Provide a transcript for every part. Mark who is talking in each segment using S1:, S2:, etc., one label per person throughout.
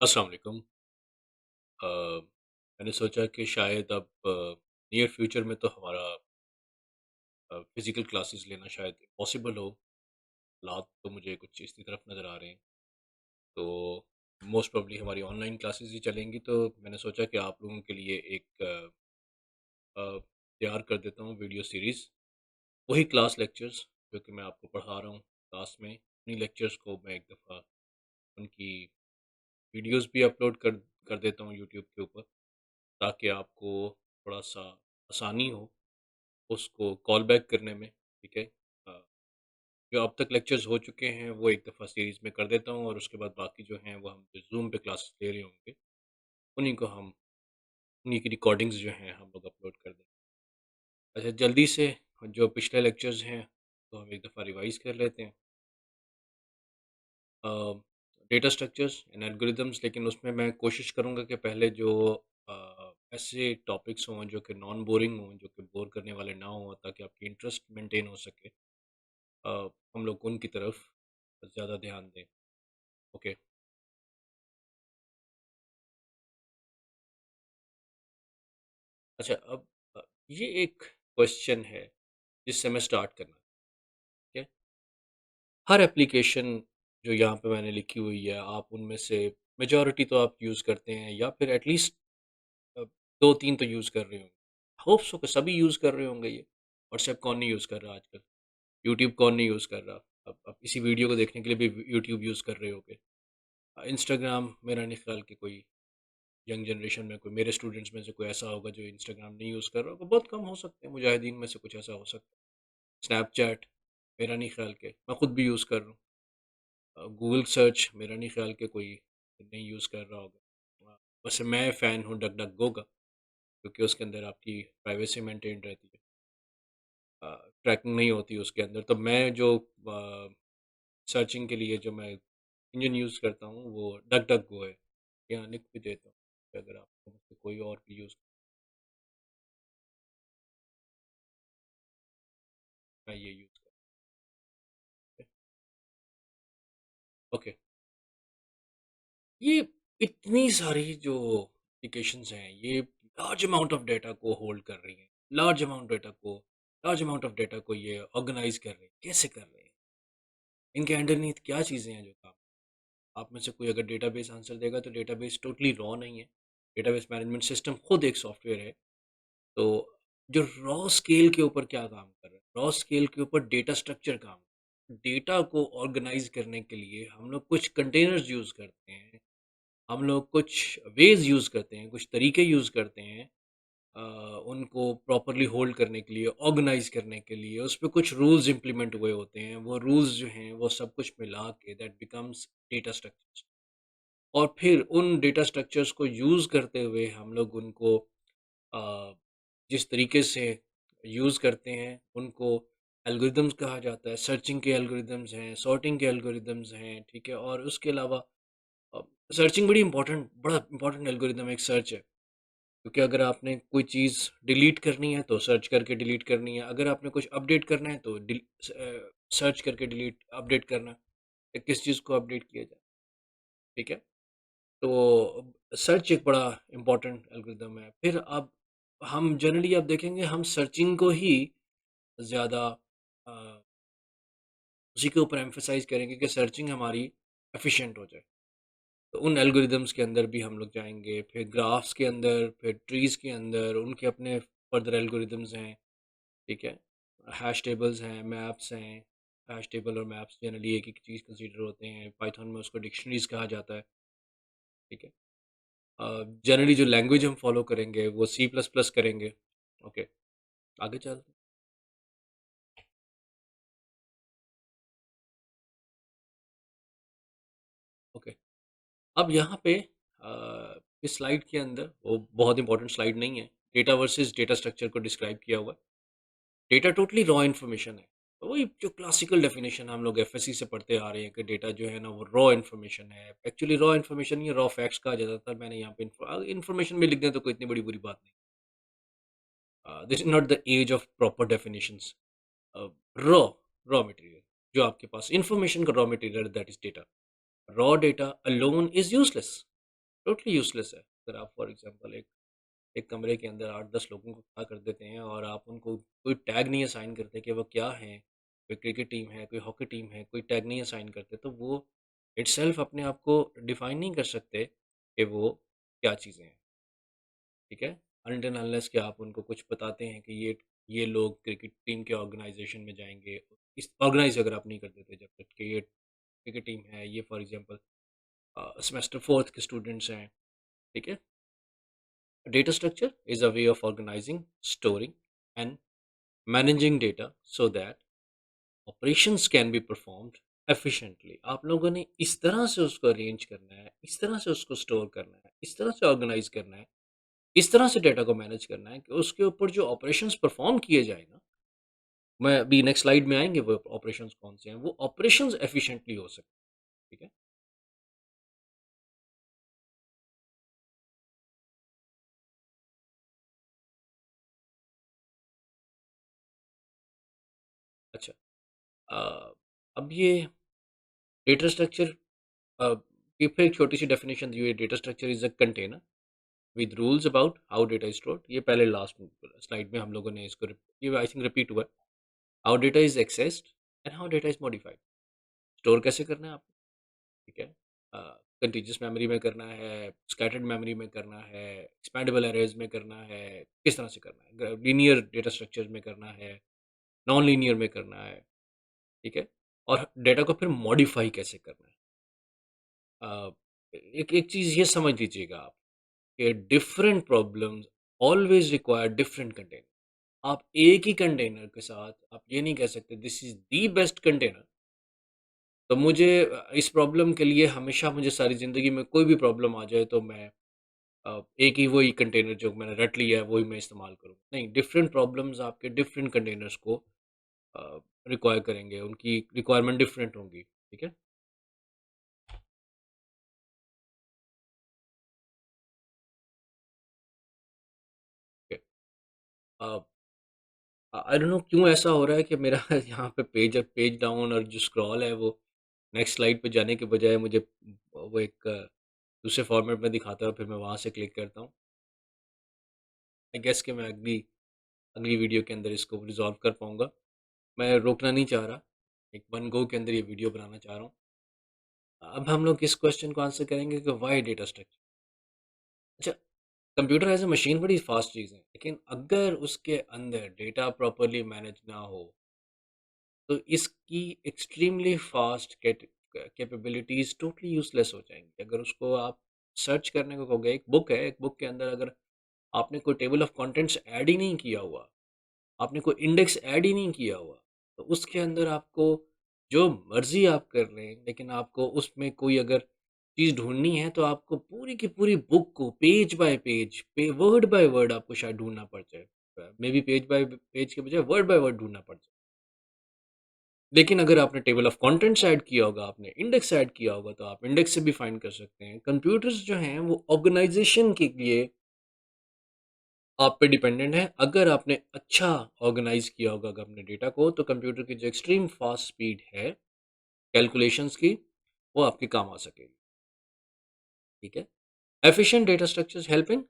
S1: अस्सलाम वालेकुम। मैंने सोचा कि शायद अब नियर फ्यूचर में तो हमारा फिज़िकल क्लासेस लेना शायद पॉसिबल हो। हालात तो मुझे कुछ इसी तरफ नज़र आ रहे हैं। तो मोस्ट प्रोबेबली हमारी ऑनलाइन क्लासेस ही चलेंगी, तो मैंने सोचा कि आप लोगों के लिए एक तैयार कर देता हूँ वीडियो सीरीज़। वही क्लास लेक्चर्स जो कि मैं आपको पढ़ा रहा हूँ क्लास में, उन्हीं लेक्चर्स को मैं एक दफ़ा उनकी वीडियोज़ भी अपलोड कर देता हूँ यूट्यूब के ऊपर, ताकि आपको थोड़ा-सा आसानी हो उसको कॉल बैक करने में, ठीक है? अ, जो अब तक लेक्चर्स हो चुके हैं वो एक दफ़ा सीरीज़ में कर देता हूँ, और उसके बाद बाकी जो हैं वो हम जो ज़ूम पे क्लासेस ले रहे होंगे, उन्हीं को हम उन्हीं की रिकॉर्डिंग्स जो हैं हम लोग अपलोड कर दें। अच्छा, जल्दी से जो पिछले लेक्चर्स हैं तो हम एक दफ़ा रिवाइज़ कर लेते हैं। अ, डेटा स्ट्रक्चर्स एंड एल्गोरिदम्स, लेकिन उसमें मैं कोशिश करूँगा कि पहले जो ऐसे टॉपिक्स हों जो कि नॉन बोरिंग हों, जो कि बोर करने वाले ना हों, ताकि आपकी इंटरेस्ट मेंटेन हो सके। अ, हम लोग उनकी तरफ ज़्यादा ध्यान दें। ओके। अच्छा, अब ये एक क्वेश्चन है जिससे मैं स्टार्ट करना, ठीक है? हर एप्लीकेशन जो यहाँ पे मैंने लिखी हुई है, आप उनमें से मेजॉरिटी तो आप यूज़ करते हैं, या फिर एटलीस्ट 2-3 तो यूज़ कर रहे होंगे। होप सो कि सभी यूज़ कर रहे होंगे ये। व्हाट्सएप कौन नहीं यूज़ कर रहा आजकल? यूट्यूब कौन नहीं यूज़ कर रहा? अब इसी वीडियो को देखने के लिए भी यूट्यूब यूज़ कर रहे होंगे। इंस्टाग्राम, मेरा नहीं ख़्याल कि कोई यंग जनरेशन में, कोई मेरे स्टूडेंट्स में से कोई ऐसा होगा जो इंस्टाग्राम नहीं यूज़ कर रहा होगा, बहुत कम हो सकते हैं, मुजाहिदीन में से कुछ ऐसा हो सकता है। स्नैपचैट, मेरा नहीं ख्याल के, मैं खुद भी यूज़ कर रहा हूँ। गूगल सर्च, मेरा नहीं ख्याल के कोई नहीं यूज़ कर रहा होगा। वैसे मैं फ़ैन हूँ डक डक गो का, क्योंकि उसके अंदर आपकी प्राइवेसी मेंटेन रहती है। ट्रैकिंग नहीं होती उसके अंदर। तो मैं जो सर्चिंग के लिए जो मैं इंजन यूज़ करता हूँ वो डक डक गो है। यहाँ लिख भी देता हूँ, कि अगर आप कोई और भी यूज़, मैं ये यूज़ करता हूँ। ओके। ये इतनी सारी जो एप्लीकेशंस हैं, ये लार्ज अमाउंट ऑफ डाटा को होल्ड कर रही हैं। लार्ज अमाउंट ऑफ डाटा को ये ऑर्गेनाइज़ कर रही हैं। कैसे कर रहे हैं? इनके अंडरनीथ क्या चीज़ें हैं जो काम, आप में से कोई अगर डेटाबेस आंसर देगा, तो डेटाबेस टोटली रॉ नहीं है। डेटाबेस मैनेजमेंट सिस्टम खुद एक सॉफ्टवेयर है। तो जो रॉ स्केल के ऊपर क्या काम कर रहा है? रॉ स्केल के ऊपर डेटा स्ट्रक्चर काम, डेटा को ऑर्गेनाइज़ करने के लिए हम लोग कुछ कंटेनर्स यूज़ करते हैं। हम लोग कुछ वेज़ यूज़ करते हैं, कुछ तरीके यूज़ करते हैं अ, उनको प्रॉपर्ली होल्ड करने के लिए, ऑर्गेनाइज़ करने के लिए। उसपे कुछ रूल्स इम्प्लीमेंट हुए होते हैं। वो रूल्स जो हैं, वो सब कुछ मिला के दैट बिकम्स डेटा स्ट्रक्चर्स। और फिर उन डेटा स्ट्रक्चर्स को यूज़ करते हुए हम लोग उनको अ, जिस तरीके से यूज़ करते हैं, उनको एल्गोरिदम्स कहा जाता है। सर्चिंग के एल्गोरिदम्स हैं, सॉर्टिंग के एल्गोरिदम्स हैं, ठीक है? और उसके अलावा अ, सर्चिंग बड़ा इम्पोर्टेंट एल्गोरिदम एक सर्च है, क्योंकि अगर आपने कोई चीज़ डिलीट करनी है तो सर्च करके डिलीट करनी है, अगर आपने कुछ अपडेट करना है तो सर्च करके डिलीट अपडेट करना है कि किस चीज़ को अपडेट किया जाए, ठीक है? तो सर्च एक बड़ा इम्पोर्टेंट एल्गोरिदम है। फिर अब हम जनरली आप देखेंगे, हम सर्चिंग को ही ज़्यादा अ, उसी के ऊपर एम्फसाइज़ करेंगे कि सर्चिंग हमारी एफ़िशिएंट हो जाए। तो उन एल्गोरिदम्स के अंदर भी हम लोग जाएँगे, फिर ग्राफ्स के अंदर, फिर ट्रीज़ के अंदर उनके अपने फर्दर एल्गोरिदम्स हैं, ठीक है? हैश टेबल्स हैं, मैप्स हैं। हैश टेबल और मैप्स जनरली एक ही चीज़ कंसीडर होते हैं। पाइथन में उसको डिक्शनरीज़ कहा जाता है, ठीक है? जनरली जो लैंग्वेज हम फ़ॉलो करेंगे वो सी प्लस प्लस करेंगे। ओके, आगे चलते हैं। ओके, अब यहाँ पे इस स्लाइड के अंदर वो बहुत इंपॉर्टेंट स्लाइड नहीं है। डेटा वर्सेस डेटा स्ट्रक्चर को डिस्क्राइब किया हुआ है। डेटा टोटली रॉ इन्फॉर्मेशन है। तो वही जो क्लासिकल डेफिनेशन हम लोग एफएससी से पढ़ते आ रहे हैं कि डेटा जो है ना वो रॉ इन्फॉर्मेशन है। एक्चुअली रॉ इन्फॉर्मेशन या रॉ फैक्ट्स कहा जाता था। मैंने यहाँ पे इन्फॉर्मेशन में लिख दें तो कोई इतनी बड़ी बुरी बात नहीं। This is not the age of proper definitions. Raw raw material, जो आपके पास इन्फॉर्मेशन का raw material, that is data. Raw data alone is useless. Totally useless है। अगर आप फॉर एग्ज़ाम्पल एक कमरे के अंदर 8-10 लोगों को खड़ा कर देते हैं और आप उनको कोई टैग नहीं असाइन करते कि वो क्या हैं, कोई क्रिकेट टीम है, कोई हॉकी टीम है, कोई टैग नहीं असाइन करते, तो वो इटसेल्फ अपने आप को डिफ़ाइन नहीं कर सकते कि वो क्या चीज़ें हैं, ठीक है? अनटिल अनलेस कि आप उनको कुछ बताते हैं कि ये लोग क्रिकेट टीम के ऑर्गेनाइज़ेशन में जाएँगे। इस ऑर्गेनाइज़ अगर आप नहीं कर देते जब तक कि ये क्रिकेट टीम है, ये फॉर एग्ज़ाम्पल सेमेस्टर 4th के स्टूडेंट्स हैं, ठीक है? Data structure is a way of organizing, storing, and managing data so that operations can be performed efficiently. आप लोगों ने इस तरह से उसको अरेंज करना है, इस तरह से उसको स्टोर करना है, इस तरह से ऑर्गेनाइज करना है, इस तरह से डेटा को मैनेज करना है कि उसके ऊपर जो ऑपरेशंस परफॉर्म किए जाए ना, मैं अभी नेक्स्ट स्लाइड में आएंगे वो ऑपरेशंस कौन से हैं, वो ऑपरेशंस एफिशिएंटली हो सके, ठीक है? अच्छा, अ, अब ये डेटा स्ट्रक्चर की फिर एक छोटी सी डेफिनेशन दी हुई है। Data structure is a container with rules about how data is stored. ये पहले लास्ट स्लाइड में हम लोगों ने इसको ये आई थिंक रिपीट हुआ है। How data is accessed and how data is modified. Store कैसे करना है आपको, ठीक है? कंटीजियस मेमोरी में करना है, स्कैटर्ड मेमोरी में करना है, एक्सपैंडेबल एरेज में करना है, किस तरह से करना है, लीनियर डेटा स्ट्रक्चर में करना है, नॉन लीनियर में करना है, ठीक है? और डेटा को फिर मॉडिफाई कैसे करना है। अ, एक एक चीज़ ये समझ लीजिएगा आप कि different problems always require different container. आप एक ही कंटेनर के साथ आप ये नहीं कह सकते this is the best container. तो मुझे इस प्रॉब्लम के लिए हमेशा मुझे सारी ज़िंदगी में कोई भी प्रॉब्लम आ जाए तो मैं एक ही वही कंटेनर जो मैंने रट लिया है वही मैं इस्तेमाल करूँ। नहीं, डिफरेंट प्रॉब्लम्स आपके डिफरेंट कंटेनर्स को रिक्वायर करेंगे, उनकी रिक्वायरमेंट डिफरेंट होंगी, ठीक है? आई डोंट नो क्यों ऐसा हो रहा है कि मेरा यहाँ पे पेज डाउन और जो स्क्रॉल है वो नेक्स्ट स्लाइड पे जाने के बजाय मुझे वो एक दूसरे फॉर्मेट में दिखाता है, फिर मैं वहाँ से क्लिक करता हूँ। आई गेस कि मैं अगली अगली वीडियो के अंदर इसको रिजॉल्व कर पाऊँगा। मैं रोकना नहीं चाह रहा, एक वन गो के अंदर ये वीडियो बनाना चाह रहा हूँ। अब हम लोग इस क्वेश्चन को आंसर करेंगे कि वाई डेटा स्ट्रक्चर। अच्छा, कंप्यूटर एज ए मशीन बड़ी फास्ट चीज़ है, लेकिन अगर उसके अंदर डेटा प्रॉपरली मैनेज ना हो तो इसकी extremely fast capabilities totally useless हो जाएंगी। अगर उसको आप सर्च करने को कहोगे, एक बुक है, एक बुक के अंदर अगर आपने कोई टेबल ऑफ कंटेंट्स ऐड ही नहीं किया हुआ, आपने कोई इंडेक्स ऐड ही नहीं किया हुआ, तो उसके अंदर आपको जो मर्जी आप कर लें, लेकिन आपको उसमें कोई अगर चीज़ ढूंढनी है तो आपको पूरी की पूरी बुक को page bye page word by word आपको शायद ढूंढना पड़ जाए। May be page bye page के बजाय वर्ड बाय वर्ड ढूंढना पड़ जाए। लेकिन अगर आपने टेबल ऑफ कंटेंट्स ऐड किया होगा, आपने इंडेक्स ऐड किया होगा, तो आप इंडेक्स से भी फाइंड कर सकते हैं। कंप्यूटर्स जो हैं वो ऑर्गेनाइजेशन के लिए आप पे डिपेंडेंट है। अगर आपने अच्छा ऑर्गेनाइज किया होगा अगर अपने डेटा को, तो कंप्यूटर की जो एक्सट्रीम फास्ट स्पीड है कैलकुलेशंस की, वो आपके काम आ सकेगी, ठीक है? Efficient data structures helping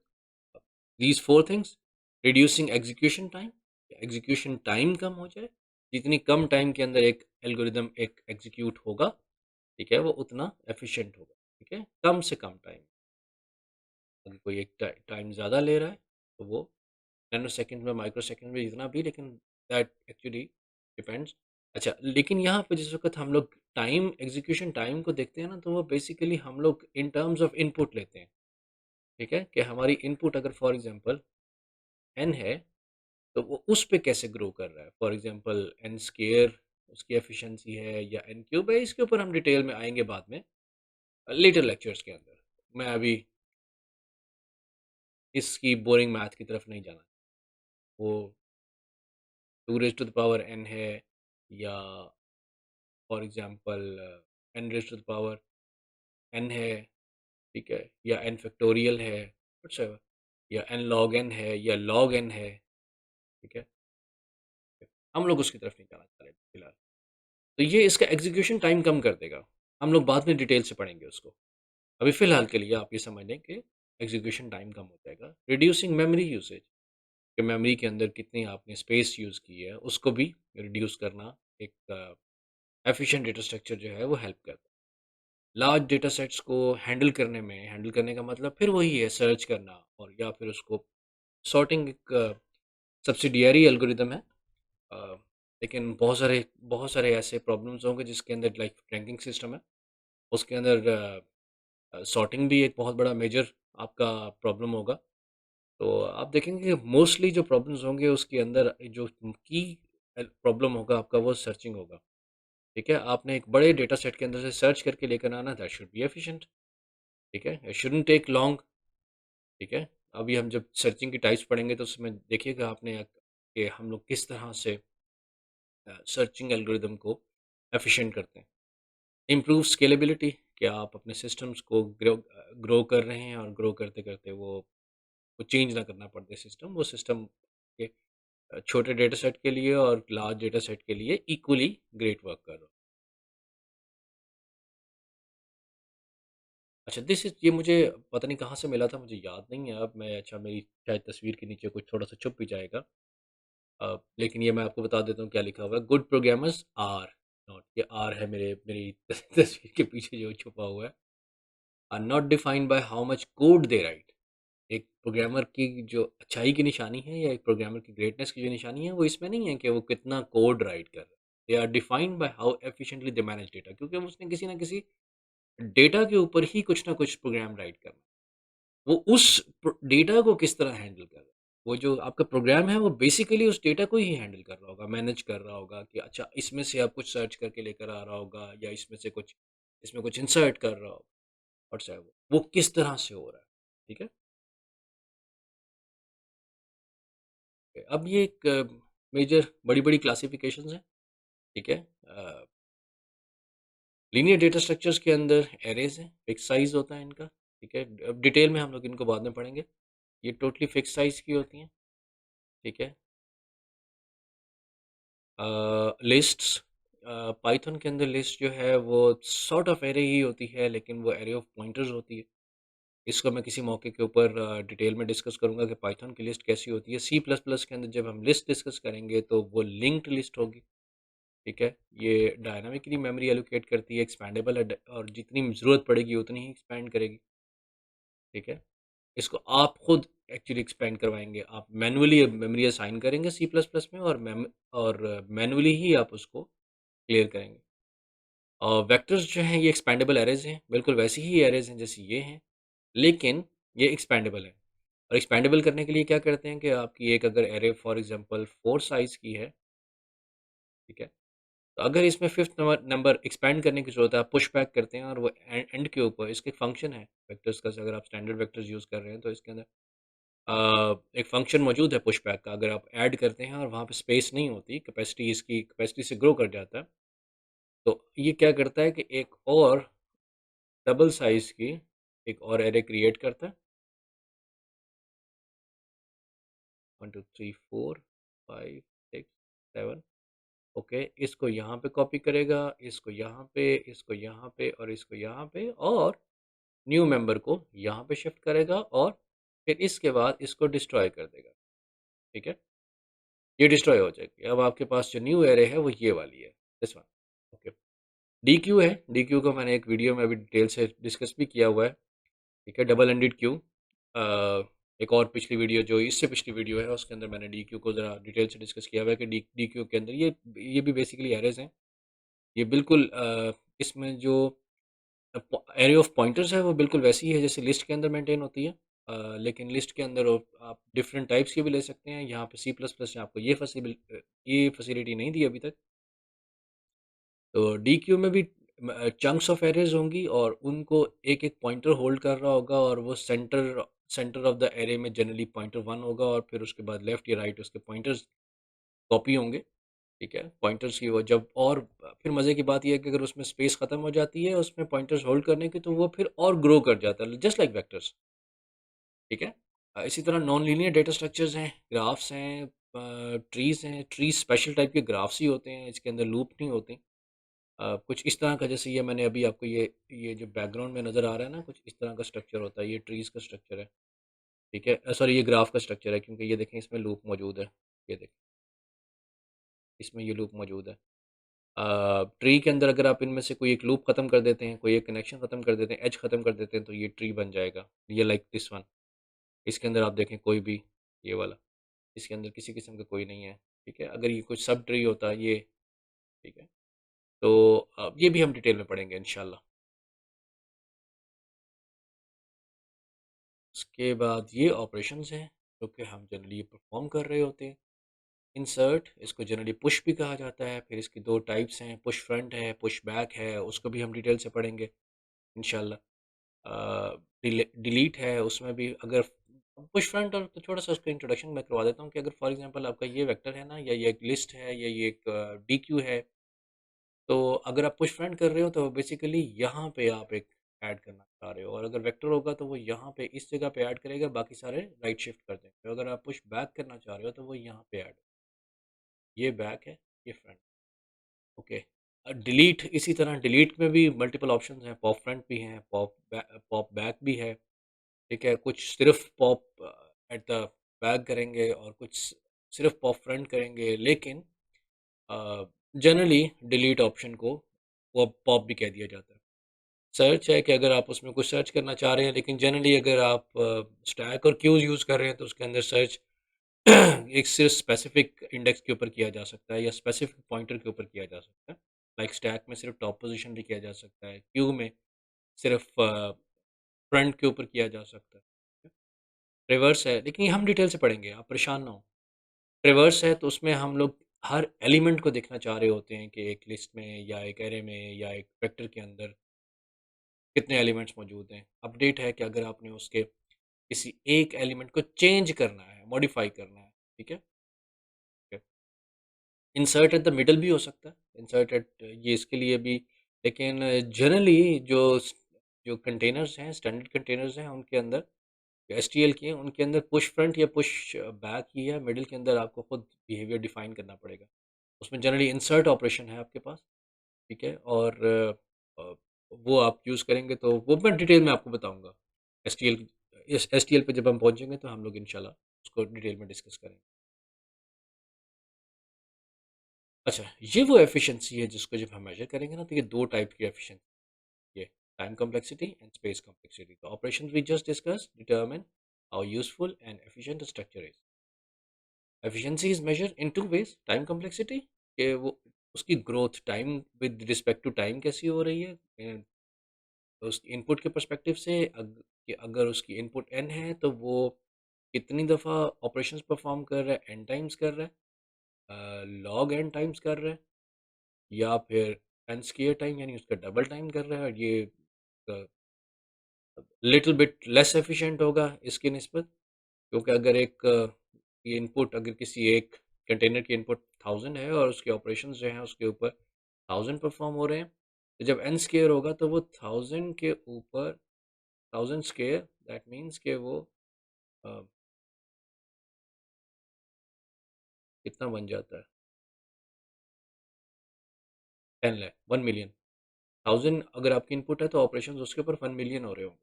S1: these four things: reducing execution time, execution time कम हो जाए, जितनी कम टाइम के अंदर एक एल्गोरिदम एक एग्जीक्यूट होगा, ठीक है, वो उतना एफिशिएंट होगा, ठीक है, कम से कम टाइम। अगर कोई एक टाइम ज़्यादा ले रहा है तो वो नैनो सेकंड में, माइक्रो सेकंड में, जितना भी, लेकिन दैट एक्चुअली डिपेंड्स। अच्छा, लेकिन यहाँ पे जिस वक्त हम लोग टाइम एग्जीक्यूशन टाइम को देखते हैं ना, तो वो बेसिकली हम लोग इन टर्म्स ऑफ इनपुट लेते हैं, ठीक है, कि हमारी इनपुट अगर फॉर एग्जांपल एन है तो वो उस पे कैसे ग्रो कर रहा है। फॉर एग्जांपल एन स्केयर उसकी एफिशिएंसी है या एन क्यूब है, इसके ऊपर हम डिटेल में आएंगे बाद में लेटर लेक्चर्स के अंदर। मैं अभी इसकी बोरिंग मैथ की तरफ नहीं जाना। वो 2 raise to the power n है, या for example n raise to the power n है, ठीक है, या n फैक्टोरियल है, व्हाटसएवर, या n log n है या log n है, ठीक है? हम लोग उसकी तरफ नहीं जाना चाह रहे फिलहाल। तो ये इसका एग्जीक्यूशन टाइम कम कर देगा। हम लोग बाद में डिटेल से पढ़ेंगे उसको। अभी फ़िलहाल के लिए आप ये समझ लें कि एग्ज़ीक्यूशन टाइम कम हो जाएगा। रिड्यूसिंग मेमोरी यूसेज, कि मेमोरी के अंदर कितनी आपने स्पेस यूज़ की है, उसको भी रिड्यूस करना एक एफ़िशिएंट डेटा स्ट्रक्चर जो है वो हेल्प करता है। लार्ज डेटा सेट्स को हैंडल करने का मतलब फिर वही है, सर्च करना और या फिर उसको सॉर्टिंग एक सब्सिडियरी एल्गोरिदम है। अ, लेकिन बहुत सारे ऐसे प्रॉब्लम्स होंगे जिसके अंदर लाइक रैंकिंग सिस्टम है, उसके अंदर सॉर्टिंग भी एक बहुत बड़ा मेजर आपका प्रॉब्लम होगा। तो आप देखेंगे कि मोस्टली जो प्रॉब्लम्स होंगे उसके अंदर जो की प्रॉब्लम होगा आपका वो सर्चिंग होगा। ठीक है, आपने एक बड़े डेटा सेट के अंदर से सर्च करके लेकर आना, दैट शुड बी एफिशिएंट। ठीक है, इट शुडंट टेक लॉन्ग। ठीक है, अभी हम जब सर्चिंग की टाइप्स पढ़ेंगे तो उसमें देखिएगा आपने कि हम लोग किस तरह से सर्चिंग एल्गोरिदम को एफिशिएंट करते हैं। इम्प्रूव स्केलेबिलिटी, कि आप अपने सिस्टम्स को ग्रो कर रहे हैं और ग्रो करते करते वो चेंज ना करना पड़ते सिस्टम, वो सिस्टम के छोटे डेटा सेट के लिए और लार्ज डेटा सेट के लिए इक्वली ग्रेट वर्क कर रहा हो। अच्छा, दिस इज ये मुझे पता नहीं कहाँ से मिला था, मुझे याद नहीं है अब। मैं अच्छा, मेरी शायद तस्वीर के नीचे कुछ थोड़ा सा छुप भी जाएगा। लेकिन ये मैं आपको बता देता हूँ क्या लिखा हुआ है। गुड प्रोग्रामर्स आर नॉट, ये आर है मेरी तस्वीर के पीछे जो छुपा हुआ है, are not defined by how much code they write. एक प्रोग्रामर की जो अच्छाई की निशानी है या एक प्रोग्रामर की ग्रेटनेस की जो निशानी है वो इसमें नहीं है कि वो कितना कोड राइट कर रहा है। They are defined by how efficiently they manage data, क्योंकि उसने किसी ना किसी डेटा के ऊपर ही कुछ ना कुछ प्रोग्राम राइट करना है। वो उस डेटा को किस तरह हैंडल कर रहा है, वो जो आपका प्रोग्राम है वो बेसिकली उस डेटा को ही हैंडल कर रहा होगा, मैनेज कर रहा होगा कि अच्छा इसमें से आप कुछ सर्च करके लेकर आ रहा होगा या इसमें कुछ इंसर्ट कर रहा होगा, और चाहे वो किस तरह से हो रहा है। ठीक है, अब ये एक मेजर बड़ी बड़ी क्लासिफिकेशंस हैं। ठीक है, लीनियर डेटा स्ट्रक्चर्स के अंदर एरेज हैं, फिक्स साइज होता है इनका। ठीक है, अब डिटेल में हम लोग इनको बाद में पढ़ेंगे। ये टोटली फिक्स साइज की होती हैं। ठीक है, लिस्ट्स, पाइथन के अंदर लिस्ट जो है वो सॉर्ट ऑफ एरे ही होती है, लेकिन वो एरे ऑफ पॉइंटर्स होती है। इसको मैं किसी मौके के ऊपर डिटेल में डिस्कस करूंगा कि पाइथन की लिस्ट कैसी होती है। सी प्लस प्लस के अंदर जब हम लिस्ट डिस्कस करेंगे तो वो लिंक्ड लिस्ट होगी। ठीक है, ये डायनामिकली मेमोरी एलोकेट करती है, एक्सपैंडेबल है, और जितनी ज़रूरत पड़ेगी उतनी ही एक्सपैंड करेगी। ठीक है, इसको आप खुद एक्चुअली एक्सपेंड करवाएंगे, आप मैनुअली मेमोरी असाइन करेंगे सी प्लस प्लस में, और मैनुअली ही आप उसको क्लियर करेंगे। और वेक्टर्स जो हैं ये एक्सपेंडेबल एरेज हैं, बिल्कुल वैसी ही एरेज हैं जैसी ये हैं, लेकिन ये एक्सपेंडेबल है। और एक्सपेंडेबल करने के लिए क्या करते हैं कि आपकी एक अगर एरे फॉर एग्जांपल 4 साइज़ की है, ठीक है, तो अगर इसमें फिफ्थ नंबर नंबर एक्सपेंड करने की ज़रूरत है, आप पुश बैक करते हैं और वो एंड के ऊपर इसके फंक्शन है वेक्टर्स का। अगर आप स्टैंडर्ड वेक्टर्स यूज़ कर रहे हैं तो इसके अंदर एक फंक्शन मौजूद है पुश बैक का। अगर आप ऐड करते हैं और वहाँ पे स्पेस नहीं होती, कैपेसिटी इसकी कैपेसिटी से ग्रो कर जाता है, तो ये क्या करता है कि एक और डबल साइज़ की एक और एरे क्रिएट करता है। 1 2 3 4 5 6 7। ओके, इसको यहाँ पे कॉपी करेगा, इसको यहाँ पे और इसको यहाँ पे, और न्यू मेंबर को यहाँ पे शिफ्ट करेगा और फिर इसके बाद इसको डिस्ट्रॉय कर देगा। ठीक है, ये डिस्ट्रॉय हो जाएगी। अब आपके पास जो न्यू एरे है वो ये वाली है, this one. Okay, D Q है। डी क्यू को मैंने एक वीडियो में अभी डिटेल से डिस्कस भी किया हुआ है। ठीक है, डबल एंडेड क्यू। एक और पिछली वीडियो जो इससे पिछली वीडियो है उसके अंदर मैंने डी क्यू को ज़रा डिटेल से डिस्कस किया हुआ है कि डी डी क्यू के अंदर ये भी बेसिकली एरेज हैं। ये बिल्कुल इसमें जो एरे ऑफ पॉइंटर्स है वो बिल्कुल वैसी ही है जैसे लिस्ट के अंदर मेंटेन होती है। लेकिन लिस्ट के अंदर आप डिफरेंट टाइप्स की भी ले सकते हैं। यहाँ पे सी प्लस प्लस ने आपको ये फैसिलिटी नहीं दी अभी तक। तो डी क्यू में भी चंक्स ऑफ एरेज होंगी और उनको एक एक पॉइंटर होल्ड कर रहा होगा, और वो centre centre of the array में जनरली पॉइंटर वन होगा, और फिर उसके बाद लेफ्ट या राइट उसके पॉइंटर्स कॉपी होंगे। ठीक है, पॉइंटर्स की वो जब और फिर मज़े की बात यह है कि अगर उसमें स्पेस ख़त्म हो जाती है उसमें पॉइंटर्स होल्ड करने की, तो वो फिर और ग्रो कर जाता है जस्ट लाइक वेक्टर्स। ठीक है, इसी तरह नॉन लीनियर डेटा स्ट्रक्चर्स हैं, ग्राफ्स हैं, ट्रीज़ हैं। ट्रीज स्पेशल टाइप के ग्राफ्स ही होते हैं, इसके अंदर लूप नहीं होते। कुछ इस तरह का, जैसे ये मैंने अभी आपको ये जो बैकग्राउंड में नज़र आ रहा है ना, कुछ इस तरह का स्ट्रक्चर होता है, ये ट्रीज़ का स्ट्रक्चर है, ठीक है? सॉरी, ये ग्राफ का स्ट्रक्चर है, क्योंकि ये देखें इसमें लूप मौजूद है, ये देखें, इसमें ये लूप मौजूद है। ट्री के अंदर अगर आप इनमें से कोई एक लूप ख़त्म कर देते हैं, कोई एक कनेक्शन ख़त्म कर देते हैं, एज ख़त्म कर देते हैं, तो ये ट्री बन जाएगा। ये लाइक दिस वन, इसके अंदर आप देखें कोई भी, ये वाला, इसके अंदर किसी किस्म का कोई नहीं है, ठीक है? अगर ये कुछ सब ट्री होता ये, ठीक है? तो ये भी हम डिटेल में पढ़ेंगे इंशाल्लाह। उसके बाद ये ऑपरेशंस हैं जो कि हम जनरली परफॉर्म कर रहे होते हैं। इंसर्ट, इसको जनरली पुश भी कहा जाता है। फिर इसकी दो टाइप्स हैं, पुश फ्रंट है, पुश बैक है, उसको भी हम डिटेल से पढ़ेंगे इंशाल्लाह। डिलीट है, उसमें भी अगर पुश फ्रंट, और तो थोड़ा सा उसका इंट्रोडक्शन मैं करवा देता हूँ कि अगर फॉर एग्जांपल आपका ये वेक्टर है ना, या ये एक लिस्ट है, या ये एक डी क्यू है, तो अगर आप पुश फ्रंट कर रहे हो तो बेसिकली यहाँ पे आप एक ऐड करना चाह रहे हो, और अगर वेक्टर होगा तो वो यहाँ पे इस जगह पे ऐड करेगा, बाकी सारे राइट शिफ्ट कर देंगे। अगर आप पुश बैक करना चाह रहे हो तो वो यहाँ पे ऐड, ये बैक है, ये फ्रंट, ओके। डिलीट, इसी तरह डिलीट में भी मल्टीपल ऑप्शंस हैं, पॉप फ्रंट भी हैं, पॉप बैक भी है, ठीक है? कुछ सिर्फ पॉप एट द बैक करेंगे, और कुछ सिर्फ पॉप फ्रंट करेंगे, लेकिन जनरली डिलीट ऑप्शन को वो पॉप भी कह दिया जाता है। सर्च है कि अगर आप उसमें कुछ सर्च करना चाह रहे हैं, लेकिन जनरली अगर आप स्टैक और क्यूज यूज़ कर रहे हैं तो उसके अंदर सर्च एक सिर्फ स्पेसिफिक इंडेक्स के ऊपर किया जा सकता है, या स्पेसिफिक पॉइंटर के ऊपर किया जा सकता है। लाइक स्टैक में सिर्फ टॉप पोजीशन भी किया जा सकता है, क्यू में सिर्फ फ्रंट के ऊपर किया जा सकता है। रिवर्स है, लेकिन ये हम डिटेल से पढ़ेंगे, आप परेशान ना हो। रिवर्स है तो उसमें हम लोग हर एलिमेंट को देखना चाह रहे होते हैं कि एक लिस्ट में, या एक एरे में, या एक वेक्टर के अंदर कितने एलिमेंट्स मौजूद हैं। अपडेट है कि अगर आपने उसके किसी एक एलिमेंट को चेंज करना है, मॉडिफाई करना है, ठीक है? इंसर्ट एट द मिडल भी हो सकता है, इंसर्ट एट, ये इसके लिए भी। लेकिन जनरली जो कंटेनर्स हैं, स्टैंडर्ड कंटेनर्स हैं, उनके अंदर एस टी एल की हैं, उनके अंदर पुश फ्रंट या पुश बैक ही है, मिडिल के अंदर आपको खुद बिहेवियर डिफाइन करना पड़ेगा। उसमें जनरली इंसर्ट ऑपरेशन है आपके पास, ठीक है? और अ, वो आप यूज़ करेंगे तो वो मैं डिटेल में आपको बताऊंगा। एस टी एल, इस एस टी एल पे जब हम पहुंचेंगे तो हम लोग इंशाल्लाह उसको डिटेल में डिस्कस करेंगे। अच्छा, ये वो एफिशिएंसी है जिसको जब हम मेजर करेंगे ना, तो ये दो टाइप की एफिशिएंसी है, time complexity and space complexity. The operations we just discuss determine how useful and efficient the structure is. Efficiency is measured in two ways, time complexity कि वो उसकी growth time with respect to time कैसी हो रही है, तो उसकी input के पर्सपेक्टिव से, कि अगर उसकी इनपुट n है तो वो कितनी दफ़ा ऑपरेशंस परफॉर्म कर रहा है, n टाइम्स कर रहा है, लॉग n टाइम्स कर रहा है, या फिर एन स्क्वायर टाइम यानी उसका डबल टाइम कर रहा है, और ये लिटिल बिट लेस एफिशिएंट होगा इसकी निस्बत। क्योंकि अगर एक ये इनपुट, अगर किसी एक कंटेनर की इनपुट 1000 है और उसके ऑपरेशंस जो हैं उसके ऊपर 1000 परफॉर्म हो रहे हैं, तो जब एन स्क्वायर होगा तो वो 1000 के ऊपर 1000 स्क्वायर, दैट मीन्स कि वो अ, कितना बन जाता है, 10 लाख, 1 मिलियन। 1000 अगर आपकी इनपुट है तो ऑपरेशन उसके ऊपर 1 मिलियन हो रहे होंगे,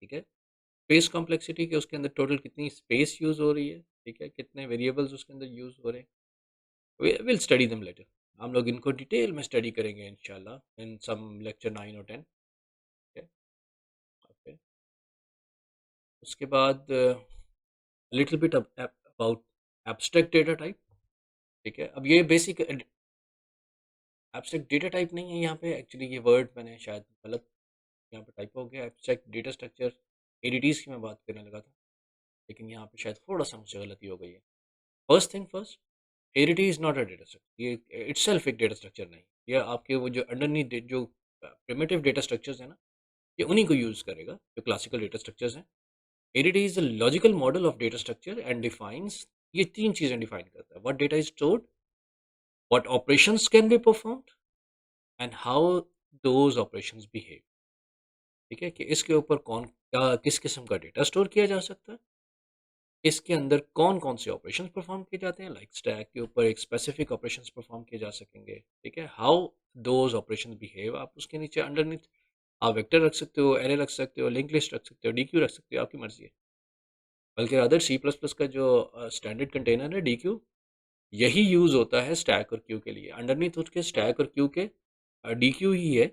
S1: ठीक है? स्पेस कॉम्प्लेक्सिटी के उसके अंदर टोटल कितनी स्पेस यूज़ हो रही है, ठीक है? कितने वेरिएबल्स उसके अंदर यूज़ हो रहे हैं, विल स्टडी देम लेटर। हम लोग इनको डिटेल में स्टडी करेंगे इंशाल्लाह इन सम लेक्चर 9 और 10, ठीक है? ओके। उसके बाद little bit about abstract data type, ठीक है? अब ये बेसिक एब्स्ट्रैक्ट डेटा टाइप नहीं है यहाँ पे, एक्चुअली ये वर्ड मैंने शायद गलत यहाँ पे टाइप हो गया। एब्स्ट्रैक्ट डेटा स्ट्रक्चर, एडीटीज़ की मैं बात करने लगा था, लेकिन यहाँ पे शायद थोड़ा सा मुझसे गलती हो गई है। First thing first, ADT is not a data structure, ये इटसेल्फ एक डेटा स्ट्रक्चर नहीं। ये आपके वो जो अंडरनीथ जो प्रिमिटिव डेटा स्ट्रक्चर्स हैं ना, ये उन्हीं को यूज़ करेगा जो क्लासिकल डेटा स्ट्रक्चर्स हैं। ADT is a logical model of data structure and defines, ये तीन चीज़ें डिफाइन करता है: what data is stored, what operations can be performed, and how those operations behave. ठीक है? कि इसके ऊपर कौन क्या किस किस्म का डेटा स्टोर किया जा सकता है, इसके अंदर कौन कौन से ऑपरेशंस परफॉर्म किए जाते हैं, लाइक स्टैक के ऊपर एक स्पेसिफिक ऑपरेशंस परफॉर्म किए जा सकेंगे, ठीक है? हाउ दोज ऑपरेशंस बिहेव, आप उसके नीचे अंडरनीथ आप वेक्टर रख सकते हो, एरे रख सकते हो, लिंक लिस्ट रख सकते हो, डीक्यू रख सकते हो, आपकी मर्जी है। बल्कि अदर सी प्लस प्लस का जो स्टैंडर्ड कंटेनर है डीक्यू, यही यूज़ होता है स्टैक और क्यू के लिए। अंडरनीथ उसके स्टैक और क्यू के डीक्यू ही है।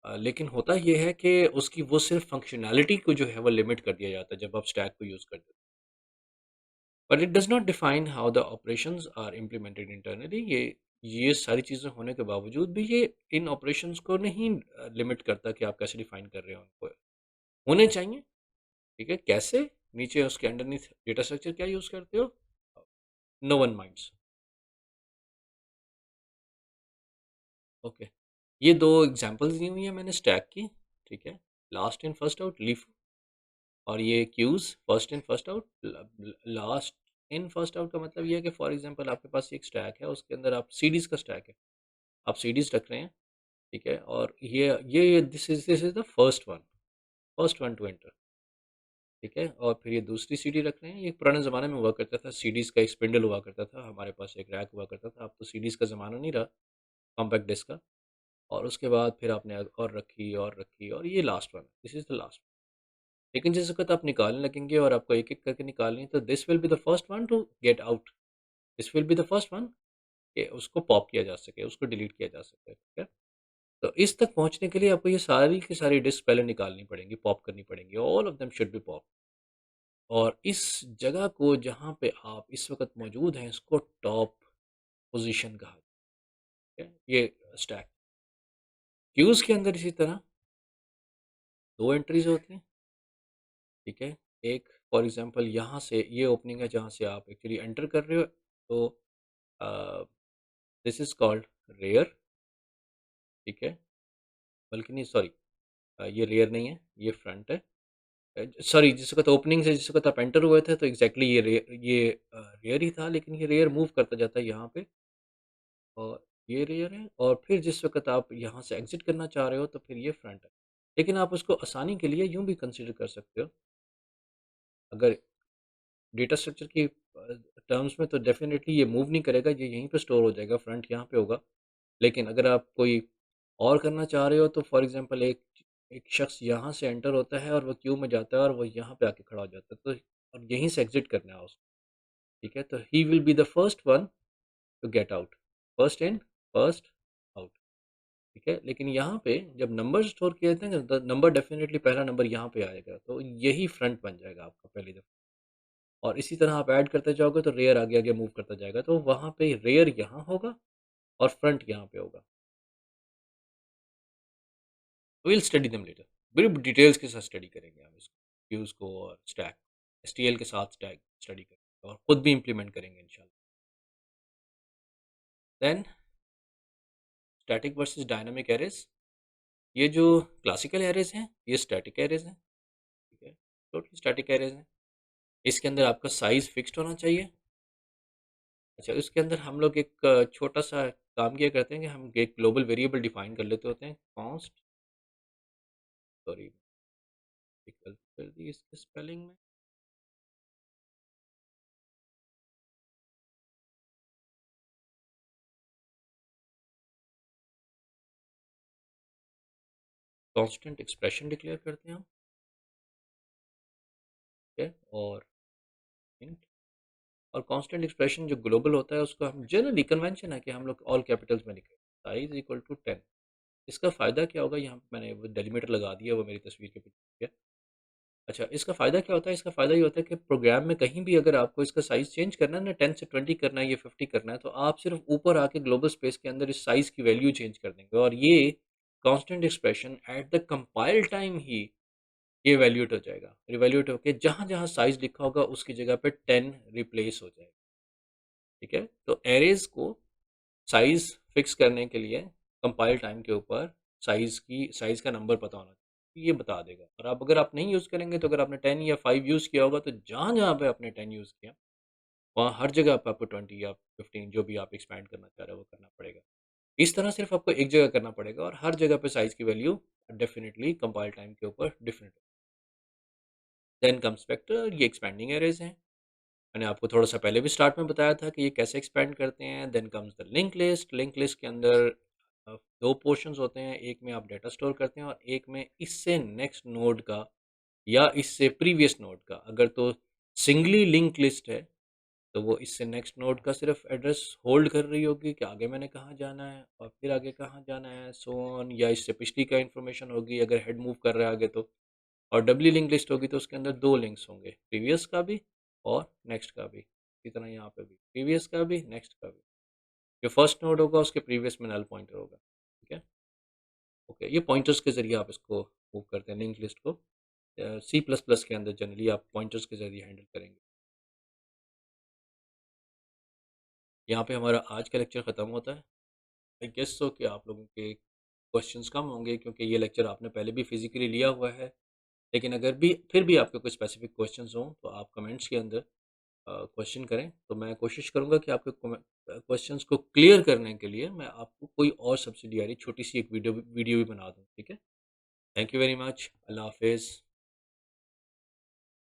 S1: लेकिन होता ये है कि उसकी वो सिर्फ फंक्शनैलिटी को जो है वो लिमिट कर दिया जाता है जब आप स्टैक को यूज़ करते हो। But it does not define how the operations are implemented internally. ये सारी चीज़ें होने के बावजूद भी ये इन ऑपरेशंस को नहीं लिमिट करता कि आप कैसे डिफाइन कर रहे हो उनको। होने चाहिए, ठीक है, कैसे? नीचे उसके अंडरनीथ डेटा स्ट्रक्चर क्या यूज़ करते हो? No one minds. ओके, ये दो एग्जांपल्स दी हुई हैं मैंने स्टैक की, ठीक है, last in first out LIFO, और ये queues first in first out. Last in first out का मतलब ये है कि फॉर एग्जांपल आपके पास एक स्टैक है, उसके अंदर आप सीडीज का स्टैक है, आप सीडीज रख रहे हैं, ठीक है, और ये this is the first one to enter, ठीक है, और फिर ये दूसरी सीडी रख रहे हैं। ये पुराने ज़माने में हुआ करता था, सीडीज का एक स्पिंडल हुआ करता था, हमारे पास एक रैक हुआ करता था। अब तो सीडीज का ज़माना नहीं रहा, कॉम्पैक्ट डिस्क का। और उसके बाद फिर आपने और रखी और ये last one, this is the last. लेकिन जिस वक़्त आप निकालने लगेंगे और आपको एक-एक करके निकालनी है, तो this will be the first one to get out, this will be the first one कि उसको पॉप किया जा सके, उसको डिलीट किया जा सके, ठीक है? तो इस तक पहुँचने के लिए आपको ये सारी की सारी डिस्क पहले निकालनी पड़ेंगी, पॉप करनी पड़ेंगी, all of them should be pop. और इस जगह को जहाँ पे आप इस वक़्त मौजूद हैं, इसको टॉप पोज़ीशन कहा जाता है, ये स्टैक। क्यूज़ के अंदर इसी तरह 2 एंट्रीज़ होती हैं, ठीक है? एक फॉर एग्ज़ाम्पल यहाँ से ये ओपनिंग है जहाँ से आप एक्चुअली एंटर कर रहे हो, तो दिस इज़ कॉल्ड रेयर, ठीक है? बल्कि नहीं, सॉरी, ये रेयर नहीं है, ये फ्रंट है। सॉरी, जिस वक़्त ओपनिंग से जिस वक़्त आप एंटर हुए थे, तो एग्ज़ैक्टली ये रेयर ही था, लेकिन ये रेयर मूव करता जाता है यहाँ पे, और ये रेयर है, और फिर जिस वक़्त आप यहाँ से एग्ज़िट करना चाह रहे हो, तो फिर ये फ्रंट है। लेकिन आप उसको आसानी के लिए यूँ भी कंसीडर कर सकते हो, अगर डेटा स्ट्रक्चर की टर्म्स में, तो डेफ़िनेटली ये मूव नहीं करेगा, ये यहीं पे स्टोर हो जाएगा, फ्रंट यहाँ पे होगा। लेकिन अगर आप कोई और करना चाह रहे हो, तो फॉर एग्ज़ाम्पल एक एक शख्स यहाँ से एंटर होता है और वो क्यू में जाता है और वो यहाँ पे आके खड़ा हो जाता है, तो और यहीं से एग्ज़िट करना है उसको, ठीक है? तो he will be the first one to get out, first in, first out, ठीक है? लेकिन यहाँ पे जब नंबर स्टोर किए जाते हैं, तो नंबर डेफ़िनेटली पहला नंबर यहाँ पे आएगा, तो यही फ्रंट बन जाएगा आपका पहली दफ़ा। और इसी तरह आप ऐड करते जाओगे, तो रेयर आगे-आगे मूव करता जाएगा, तो वहाँ पे रेयर यहाँ होगा और फ्रंट यहाँ पे होगा। विल स्टडी देम लेटर, बड़ी डिटेल्स के साथ स्टडी करेंगे हम इसको, व्यूज़ को और स्टैक, एसटीएल के साथ स्टैक स्टडी करेंगे और खुद भी इम्प्लीमेंट करेंगे इंशाल्लाह। Then static versus dynamic arrays. ये जो क्लासिकल एरेज़ हैं, ये स्टैटिक एरेज़ हैं, ठीक है? टोटली स्टैटिक एरेज़ हैं। इसके अंदर आपका साइज़ फिक्स्ड होना चाहिए। अच्छा, इसके अंदर हम लोग एक छोटा-सा काम किया करते हैं कि हम एक ग्लोबल वेरिएबल डिफाइन कर लेते होते हैं, कॉन्स्ट, सॉरी, एक गलती कर दी इसकी स्पेलिंग में, कांस्टेंट एक्सप्रेशन डिक्लेयर करते हैं हम, ठीक है? और int, और कांस्टेंट एक्सप्रेशन जो ग्लोबल होता है, उसको हम जनरली कन्वेंशन है कि हम लोग ऑल कैपिटल्स में लिखें, साइज इक्वल टू 10। इसका फ़ायदा क्या होगा, यहाँ पे मैंने वो डेलीमीटर लगा दिया, वो मेरी तस्वीर के पीछे है। अच्छा, इसका फ़ायदा क्या होता है? इसका फ़ायदा ये होता है कि प्रोग्राम में कहीं भी अगर आपको इसका साइज़ चेंज करना है ना, 10 से 20 करना है या 50 करना है, तो आप सिर्फ ऊपर आके ग्लोबल स्पेस के अंदर इस साइज़ की वैल्यू चेंज कर देंगे, और ये constant expression at the compile time ही ये इवैल्यूएट हो जाएगा। रिवैल्यूएट होके जहाँ-जहाँ साइज़ लिखा होगा उसकी जगह पे 10 रिप्लेस हो जाएगा, ठीक है? तो एरेज़ को साइज़ फिक्स करने के लिए कंपाइल टाइम के ऊपर साइज़ का नंबर पता होना चाहिए, ये बता देगा। और अब अगर आप नहीं यूज़ करेंगे, तो अगर आपने 10 या 5 यूज़ किया होगा, तो जहाँ-जहाँ पे आपने 10 यूज़ किया, वहाँ हर जगह पे आपको 20 या 15 जो भी आप एक्सपैंड करना चाह रहे हो वो करना पड़ेगा। इस तरह सिर्फ़ आपको एक जगह करना पड़ेगा, और हर जगह पे साइज़ की वैल्यू डेफ़िनिटली कंपाइल टाइम के ऊपर डिफरेंट है। देन कम्स वेक्टर, ये एक्सपैंडिंग एरेज़ हैं। मैंने आपको थोड़ा-सा पहले भी स्टार्ट में बताया था कि ये कैसे एक्सपैंड करते हैं। Then comes the link list के अंदर दो पोर्शंस होते हैं, एक में आप डेटा स्टोर करते हैं और एक में इससे नेक्स्ट नोड का या इससे प्रीवियस नोड का। अगर तो सिंगली लिंक लिस्ट है तो वो इससे नेक्स्ट नोड का सिर्फ एड्रेस होल्ड कर रही होगी कि आगे मैंने कहाँ जाना है और फिर आगे कहाँ जाना है, सो ऑन। या इससे पिछली का इन्फॉर्मेशन होगी अगर हेड मूव कर रहा है आगे तो। और डब्ली लिंक लिस्ट होगी तो उसके अंदर दो लिंक्स होंगे, प्रीवियस का भी और नेक्स्ट का भी। इसी तरह यहाँ पे भी प्रीवियस का भी नेक्स्ट का भी। जो फर्स्ट नोड होगा उसके प्रीवियस में नल पॉइंटर होगा। ठीक है, ओके। ये पॉइंटर्स के जरिए आप इसको मूव करते हैं लिंक लिस्ट को। सी प्लस प्लस के अंदर जनरली आप पॉइंटर्स के जरिए हैंडल करेंगे। यहाँ पे हमारा आज का लेक्चर ख़त्म होता है। आई गेस सो कि आप लोगों के क्वेश्चंस कम होंगे क्योंकि ये लेक्चर आपने पहले भी फिजिकली लिया हुआ है। लेकिन अगर भी फिर भी आपके कोई स्पेसिफिक क्वेश्चंस हों तो आप कमेंट्स के अंदर क्वेश्चन करें, तो मैं कोशिश करूँगा कि आपके क्वेश्चंस को क्लियर करने के लिए मैं आपको कोई और सब्सिडियरी छोटी सी एक वीडियो वीडियो भी बना दूँ। ठीक है, थैंक यू वेरी मच। अल्लाह हाफिज़।